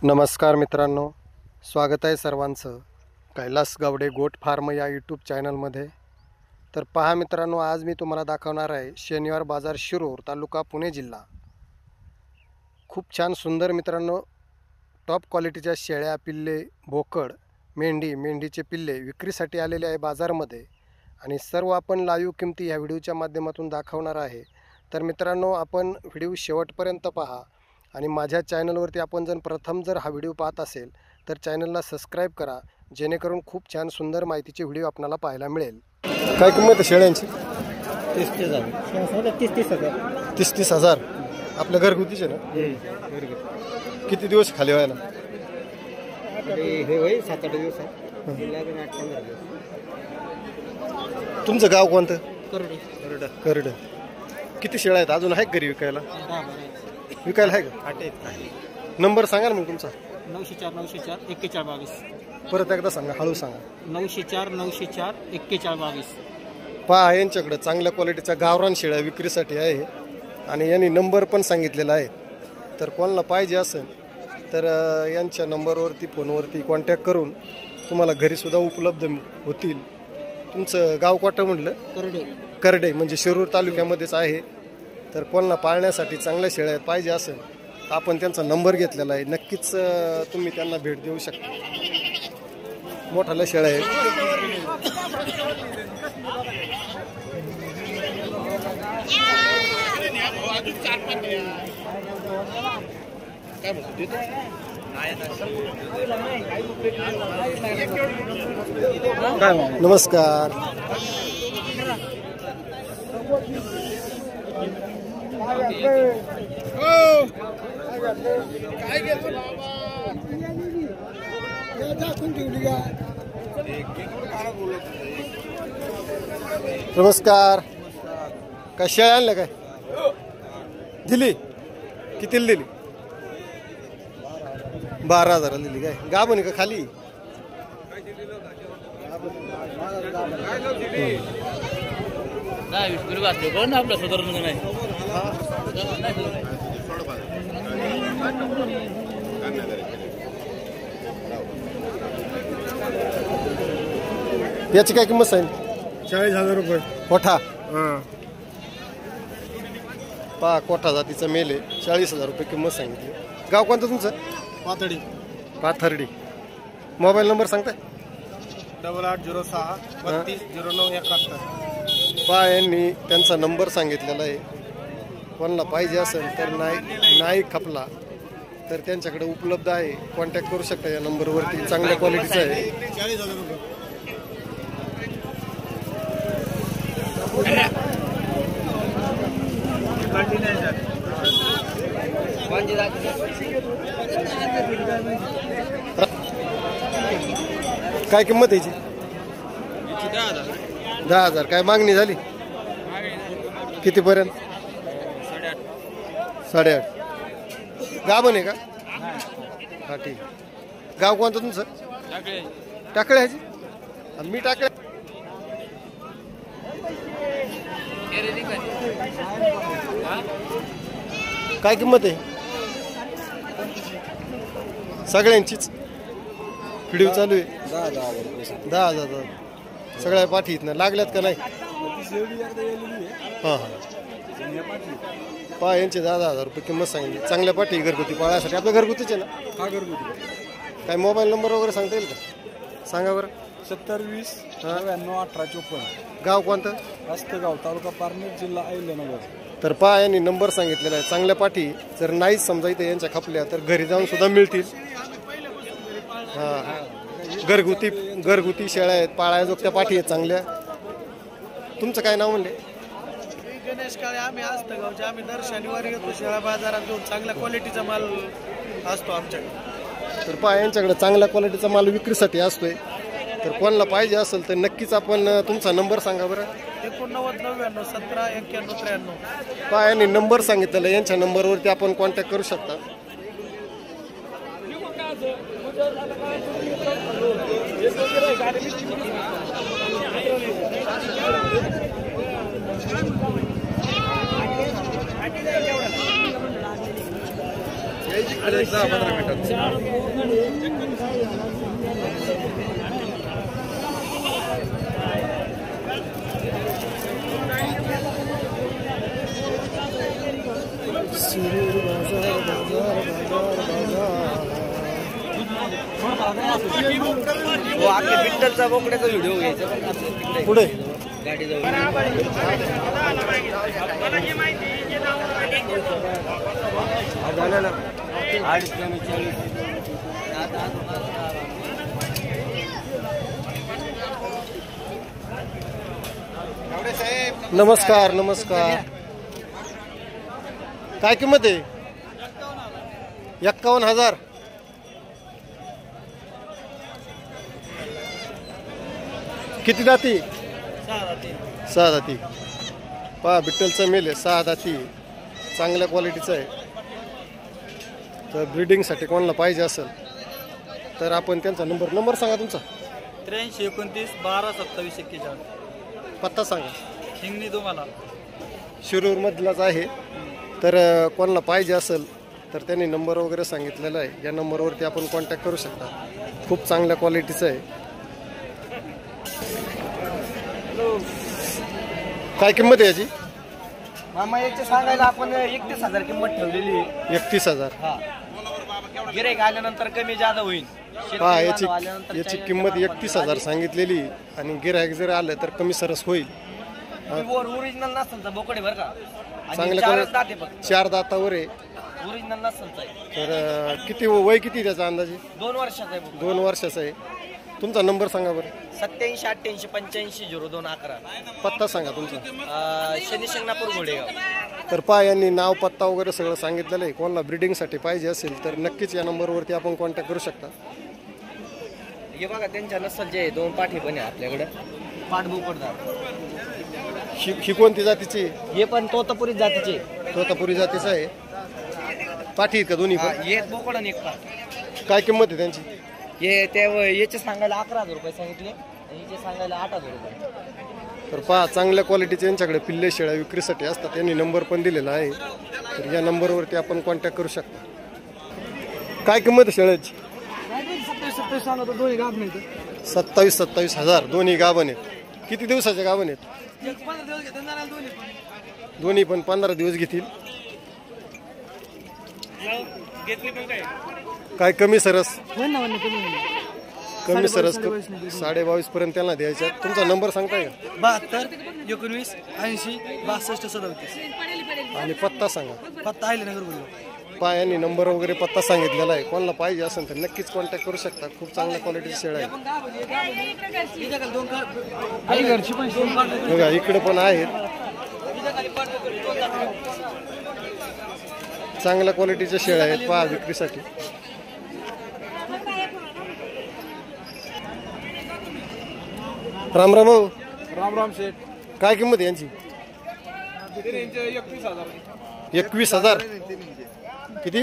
नमस्कार मित्रांनो, स्वागत आहे सर्वांचं कैलास गावडे गोट फार्म या यूट्यूब चॅनलमध्ये। तर पहा मित्रांनो, आज मी तुम्हाला दाखवणार आहे शनिवार बाजार शिरूर तालुका पुणे जिल्हा। खूप छान सुंदर मित्रांनो, टॉप क्वालिटीच्या शेळ्या, पिल्ले, बोकड, मेंढीचे पिल्ले विक्रीसाठी आलेले आहे बाजारामध्ये आणि सर्व आपण लाईव्ह किमती या व्हिडिओच्या माध्यमातून दाखवणार आहे। तर मित्रांनो, आपण व्हिडिओ शेवटपर्यंत पहा आणि माझ्या चॅनलवरती आपण प्रथम हा व्हिडिओ पाहत असेल तर चॅनलला सबस्क्राइब करा, जेणेकरून खूप छान सुंदर माहितीचे व्हिडिओ आपल्याला पाहायला मिळेल। काय किंमत आहे शेळ्यांची? 30,000 आपल्या घरगुतीचे ना? किती दिवस खाली व्हायला? हे होय 7-8 दिवस आहे। तुमचं गाव कोणतं? करड। किती शेळ्या आहेत? अजून आहे घरी विकायला? विकायला आहे का? नंबर सांगा ना मग तुमचा। 904-904-4122। परत एकदा सांगा, हळू सांगा। 904-904-4122। पहा, यांच्याकडे चांगल्या क्वालिटीच्या गावरान शेळ्या विक्रीसाठी आहे आणि यांनी नंबर पण सांगितलेला आहे। तर कोणाला पाहिजे असेल तर यांच्या नंबरवरती फोनवरती कॉन्टॅक्ट करून तुम्हाला घरीसुद्धा उपलब्ध होतील। तुमचं गाव कोणतं म्हटलं? करडे, म्हणजे शिरूर तालुक्यामध्येच आहे। तर कोणाला पाळण्यासाठी चांगल्या शेळ्या पाहिजे असेल तर आपण त्यांचा नंबर घेतलेला आहे, नक्कीच तुम्ही त्यांना भेट देऊ शकता। मोठाल्या शेळ्या आहेत। नमस्कार। नमस्कार। काय शेळ्या आणल्या? काय दिली? कितीला दिली? 12,000 दिली। काय गाभण का खाली? याची काय किंमत सांगितली? 40,000 रुपये कोठा। पहा, कोठा जातीचा मेल आहे, 40,000 रुपये किंमत सांगितली। गाव कोणतं तुमचं? पाथर्डी। मोबाईल नंबर सांगताय? 8806-320971। पहा, यांनी त्यांचा नंबर सांगितलेला आहे। कोणाला पाहिजे असेल तर नाही खपला तर त्यांच्याकडे उपलब्ध आहे, कॉन्टॅक्ट करू शकता या नंबरवरती। चांगल्या क्वालिटीचं आहे। 40,000 रुपये। काय किंमत याची? 10,000। काय मागणी झाली? कितीपर्यंत? 8.5। गाभण आहे का? हा, ठीक। गाव कोणतं तुमचं? टाकळे ह्याची? मी टाकळे। काय किंमत आहे सगळ्यांचीच? व्हिडिओ चालू आहे। 10,000 सगळ्या पाठी इथनं लागल्यात का नाही? हां। पहा, यांचे 10,000 रुपये किंमत सांगितली। चांगल्या पाठी घरगुती पाळण्यासाठी। आपल्या घरगुतीच आहे ना? हा, घरगुती। काय मोबाईल नंबर वगैरे सांगता येईल का? सांगा बरं। 7020-921854। गाव कोणतं? रास्तगाव, तालुका पारनेर, जिल्हा अहिल्यानगर। तर पहा, यांनी नंबर सांगितलेला आहे। चांगल्या पाठी जर नाहीच समजा इथे यांच्या खपल्या तर घरी जाऊन सुद्धा मिळतील। हां, घरगुती शेळ्या आहेत, पाळायजोगत्या पाठी आहेत चांगल्या। तुमचं काय नाव म्हणले? गणेश काळे। आम्ही आस्तगावचे। आम्ही दर शनिवारी येतो शेळ्या बाजारात घेऊन। चांगल्या क्वालिटीचा माल असतो आमच्याकडे। तर पहा, यांच्याकडे चांगल्या क्वालिटीचा माल विक्रीसाठी असतोय। तर कोणाला पाहिजे असेल तर नक्कीच आपण तुमचा नंबर सांगा बरं। 89-99-17-91-93। पहा, यांनी नंबर सांगितलेला, यांच्या नंबरवरती आपण कॉन्टॅक्ट करू शकता। शिरूर बाजार बाजार बाजार हो आपल्या बिट्टलचा बोकड्याचा व्हिडिओ घ्यायचा पण असं तिकडे पुढे गाडी जाऊ नमस्कार नमस्कार काय किंमत आहे 51,000 किती दाती 6 दाती पहा बिट्टलचा मेल आहे 6 दाती चांगल्या क्वालिटीचा आहे तर ब्रीडिंगसाठी कोणाला पाहिजे असेल तर आपण त्यांचा नंबर सांगा तुमचा 83 29 12 27 41 पत्ता सांगा हिंगणी तुम्हाला शिरूर मधलाच आहे तर कोणाला पाहिजे असेल तर त्यांनी नंबर वगैरे सांगितलेला आहे या नंबरवरती आपण कॉन्टॅक्ट करू शकता खूप चांगल्या क्वालिटीचं आहे काय किंमत आहे याची मामा याचे सांगायला आपण 31,000 किंमत ठेवलेली आहे 31,000 हा गिऱ्हाईक आल्यानंतर कमी जादा होईल हा याची किंमत 31,000 सांगितलेली आणि गिऱ्हाईक जर आलं तर कमी सरस होईल ओरिजिनल नसेल तर बोकडे बरं का चांगल्या दाते फक्त 4 दातावर आहे ओरिजिनल नसेल तर किती वय किती त्याचा अंदाजे 2 वर्षाचा आहे बोकड 2 वर्षाचा आहे तुमचा नंबर सांगा बरं 87 88 85 02 11 पत्ता सांगा तुमचा शनी शिंगणापूर घोडेगाव तर पहा यांनी नाव पत्ता वगैरे सगळं सांगितलेलं आहे कोणाला ब्रीडिंगसाठी पाहिजे असेल तर नक्कीच या नंबरवरती आपण कॉन्टॅक्ट करू शकता हे बघा त्यांच्या नसल जे 2 पाठी पण आहे आपल्याकडे पाठ बोकडदार ही कोणती जातीची हे पण तोतापुरी जातीचे तोतापुरी जातीचं आहे पाठी आहेत का दोन्ही पण एक बोकड आणि एक पाठ काय किंमत आहे त्यांची हे याचे सांगायला 11,000 रुपये सांगितले आणि याचे सांगायला 8,000 रुपये तर पहा चांगल्या क्वालिटीचे यांच्याकडे पिल्ले शेळ्या विक्रीसाठी असतात त्यांनी नंबर पण दिलेला आहे तर या नंबरवरती आपण कॉन्टॅक्ट करू शकता काय किंमत आहे शेळ्याची 27,000 दोन्ही गाभण आहेत किती दिवसाचे गाभण आहेत दोन्ही पण 15 दिवस घेतील काय कमी सरस कमी सरस 22.5 पर्यंत त्यांना द्यायच्या तुमचा नंबर सांगताय का 72 19 80 62 37 आणि पत्ता सांगा पत्ता आहे नगर बोललो पहा यांनी नंबर वगैरे पत्ता सांगितलेला आहे कोणाला पाहिजे असेल तर नक्कीच कॉन्टॅक्ट करू शकता खूप चांगल्या क्वालिटीची शेळ्या आहे बघा इकडे पण आहेत चांगल्या क्वालिटीच्या शेळ्या आहेत पहा विक्रीसाठी राम राम भाऊ राम शेठ काय किंमत आहे यांची 21,000 किती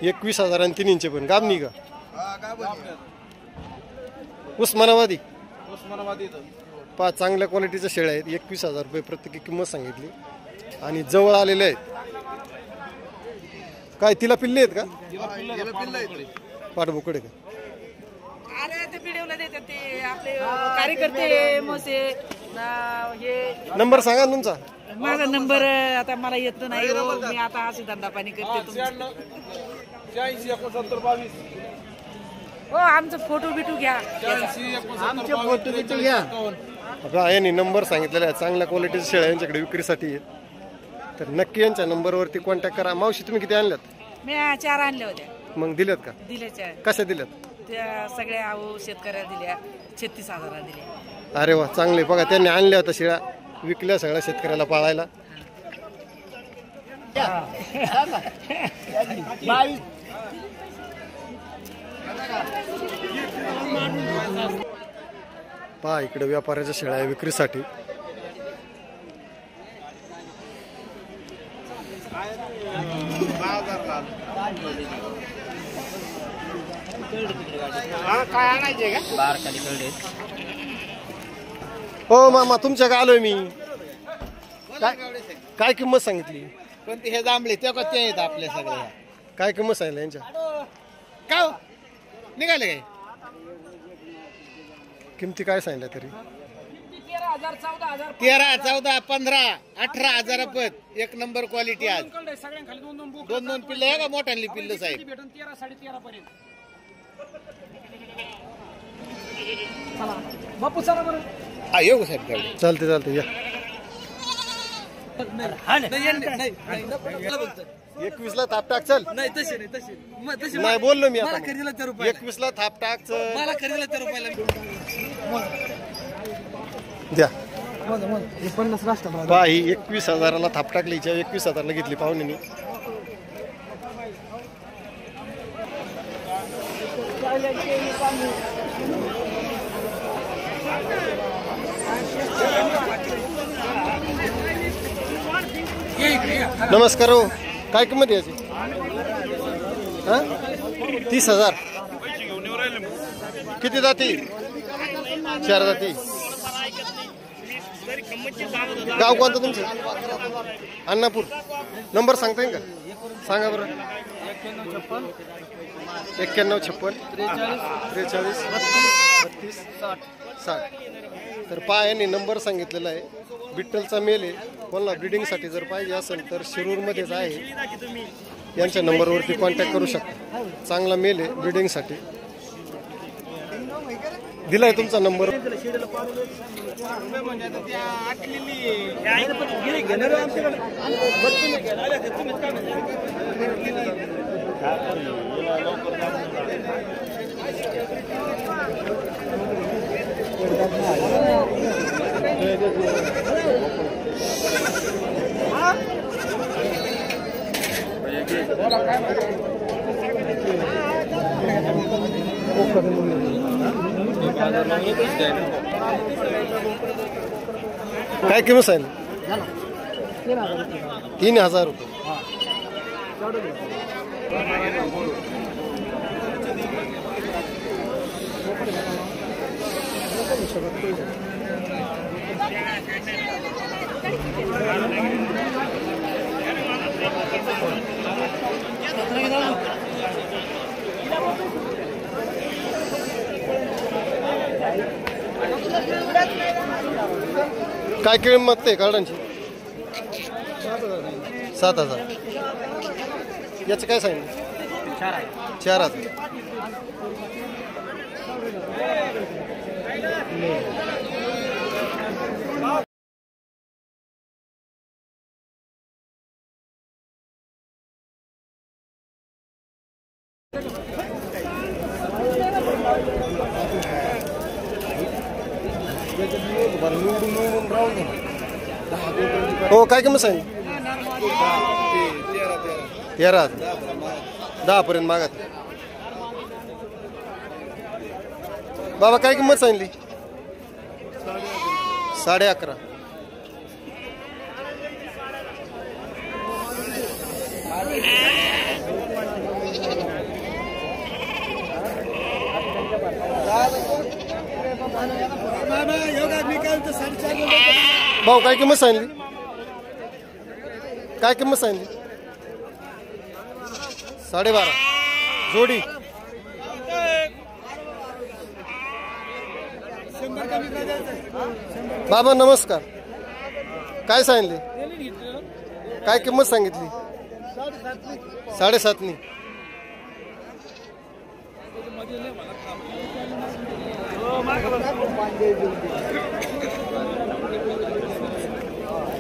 21,000 आणि 3 इंच पण गाबनी का उस्मानाबादी पहा चांगल्या क्वालिटीच्या शेळ्या आहेत 21,000 रुपये प्रत्येकी किंमत सांगितली आणि जवळ आलेले आहेत काय तिला पिल्ले आहेत का पाठबोकडे का अरे ते व्हिडिओला देतात ते आपले कार्यकर्ते मोसे हे नंबर सांगा तुमचा माझा नंबर आता मला येत नाही हो मी आता असे धंदा पाणी करते 86 69 22 हो आमचा फोटो बिटू घ्या आमचे फोटो बिटू घ्या आता यांनी नंबर सांगितलेला आहे चांगल्या क्वालिटीच्या शेळ्या यांच्याकडे विक्रीसाठी आहेत तर नक्की यांच्या नंबरवरती कॉन्टॅक्ट करा मावशी तुम्ही किती आणल्यात मी 4 आणल्या होत्या मग दिल्यात का दिल्या 4 कशा दिल्यात त्या सगळ्या शेतकऱ्याला दिल्या 36,000 दिल्या अरे वा चांगले बघा त्यांनी आणल्या होत्या शेळ्या विकल्या सगळ्या शेतकऱ्याला पाळायला पहा इकडे व्यापाऱ्याच्या शेळ्या आहे विक्रीसाठी हो मामा तुमच्या का आलोय मी काय किंमत सांगितली पण ते हे जांभळे ते का ते आहेत आपल्या सगळ्या. काय किंमत सांगितलं यांच्या? का हो? निघाले काय? किमती काय सांगितल्या तरी? 13, 14, 15, 18,000 पद. एक नंबर क्वालिटी आज. दोन पिल्ल आहे का मोठ्यांनी पिल्ल साहेब? हा येऊ साहेब गाडी. चालते या. 21 ला थाप टाक चल. नाही तसे नाही तसे नाही बोललो मी आता. खरेदीला त्या रुपये 21 ला थाप टाक चल. मला खरेदीला त्या रुपयाला द्या 50 राष्ट्र पहा ही 21,000ला थाप टाकली. 21,000ला घेतली पाहुणे. नमस्कार हो. काय किंमत याची? 30,000. किती जाती? 4 जाती. गाव कोणतं तुमचं? अन्नापूर. नंबर सांगता येईल का? सांगा बरं. 9156 43 32 60. तर पहा यांनी नंबर सांगितलेला आहे. विठ्ठलचा मेल आहे. कोणाला ब्रिडिंगसाठी जर पाहिजे असेल तर शिरूरमध्येच आहे. यांच्या नंबरवरती कॉन्टॅक्ट करू शकता. चांगला मेल आहे ब्रिडिंगसाठी. दिलाय तुमचा नंबर. काय किंमत आहे? 3,000 रुपये. काय किंमत आहे कार्डांची? 7,000. याचं काय सांगितलं? 4,000. हो काय किंमत सांगितली? 13,000. 10 पर्यंत मागत. बाबा काय किंमत सांगितली? 11.5. भाऊ काय किंमत सांगितली? काय किंमत सांगितली? 12.5 जोडी. बाबा नमस्कार. काय सांगितले? काय किंमत सांगितली? 7.5.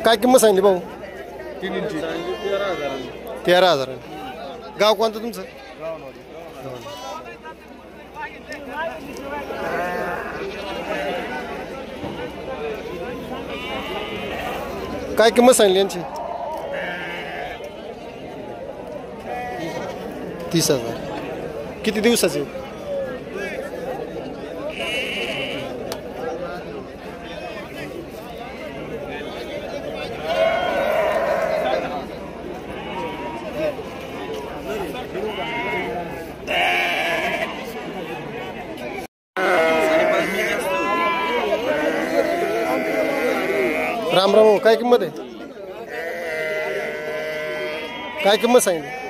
काय किंमत सांगितली भाऊ? 3 इंची 13,000. गाव कोणतं तुमचं? काय किंमत सांगली यांची? 30,000. किती दिवसाची? राम राम. काय किंमत आहे? काय किंमत सांगितली?